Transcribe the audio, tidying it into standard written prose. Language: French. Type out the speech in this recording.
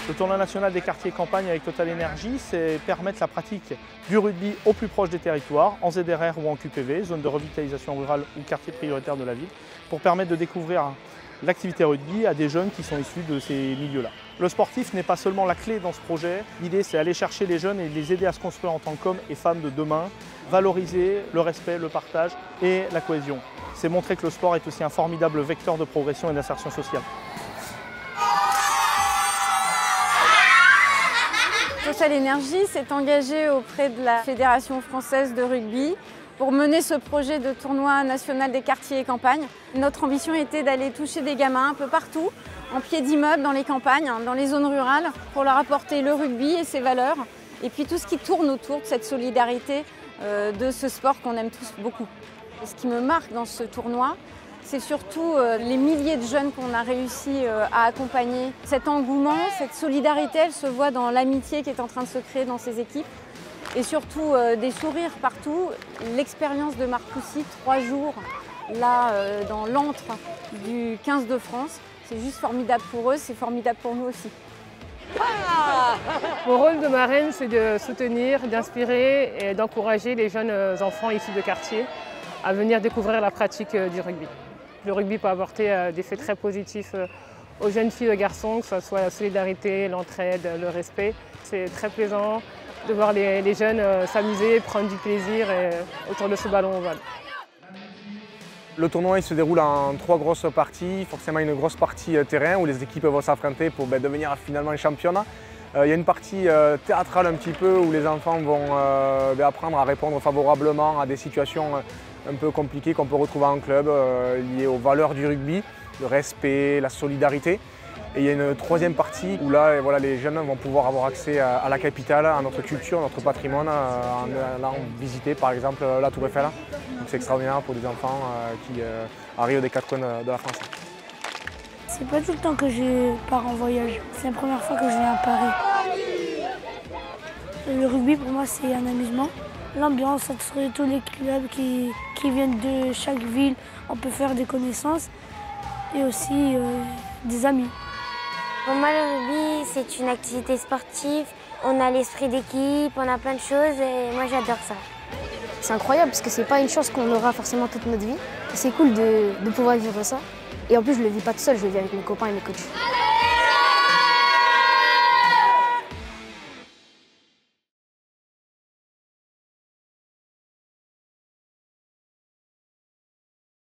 Le tournoi national des quartiers campagne avec Total Energy, c'est permettre la pratique du rugby au plus proche des territoires, en ZRR ou en QPV, zone de revitalisation rurale ou quartier prioritaire de la ville, pour permettre de découvrir l'activité rugby à des jeunes qui sont issus de ces milieux-là. Le sportif n'est pas seulement la clé dans ce projet, l'idée c'est aller chercher les jeunes et les aider à se construire en tant qu'hommes et femmes de demain, valoriser le respect, le partage et la cohésion. C'est montrer que le sport est aussi un formidable vecteur de progression et d'insertion sociale. Total Energy s'est engagé auprès de la Fédération française de rugby pour mener ce projet de tournoi national des quartiers et campagnes. Notre ambition était d'aller toucher des gamins un peu partout, en pied d'immeuble, dans les campagnes, dans les zones rurales, pour leur apporter le rugby et ses valeurs, et puis tout ce qui tourne autour de cette solidarité de ce sport qu'on aime tous beaucoup. Et ce qui me marque dans ce tournoi, c'est surtout les milliers de jeunes qu'on a réussi à accompagner. Cet engouement, cette solidarité, elle se voit dans l'amitié qui est en train de se créer dans ces équipes. Et surtout des sourires partout. L'expérience de Marcoussis, 3 jours, là, dans l'antre du 15 de France, c'est juste formidable pour eux, c'est formidable pour nous aussi. Mon rôle de marraine, c'est de soutenir, d'inspirer et d'encourager les jeunes enfants issus de quartier à venir découvrir la pratique du rugby. Le rugby peut apporter des faits très positifs aux jeunes filles et aux garçons, que ce soit la solidarité, l'entraide, le respect. C'est très plaisant de voir les jeunes s'amuser, prendre du plaisir autour de ce ballon ovale. Le tournoi il se déroule en 3 grosses parties, forcément une grosse partie terrain où les équipes vont s'affronter pour devenir finalement championnes. Il y a une partie théâtrale un petit peu où les enfants vont apprendre à répondre favorablement à des situations un peu compliquées qu'on peut retrouver en club, liées aux valeurs du rugby, le respect, la solidarité. Et il y a une 3e partie où là, voilà, les jeunes vont pouvoir avoir accès à la capitale, à notre culture, à notre patrimoine, en allant visiter par exemple la Tour Eiffel. C'est extraordinaire pour des enfants qui arrivent des 4 coins de la France. C'est pas tout le temps que je pars en voyage, c'est la première fois que je viens à Paris. Le rugby pour moi c'est un amusement. L'ambiance entre tous les clubs qui viennent de chaque ville, on peut faire des connaissances et aussi des amis. Pour moi, le rugby, c'est une activité sportive. On a l'esprit d'équipe, on a plein de choses et moi, j'adore ça. C'est incroyable parce que c'est pas une chance qu'on aura forcément toute notre vie. C'est cool de pouvoir vivre ça. Et en plus, je le vis pas tout seul, je le vis avec mes copains et mes coachs.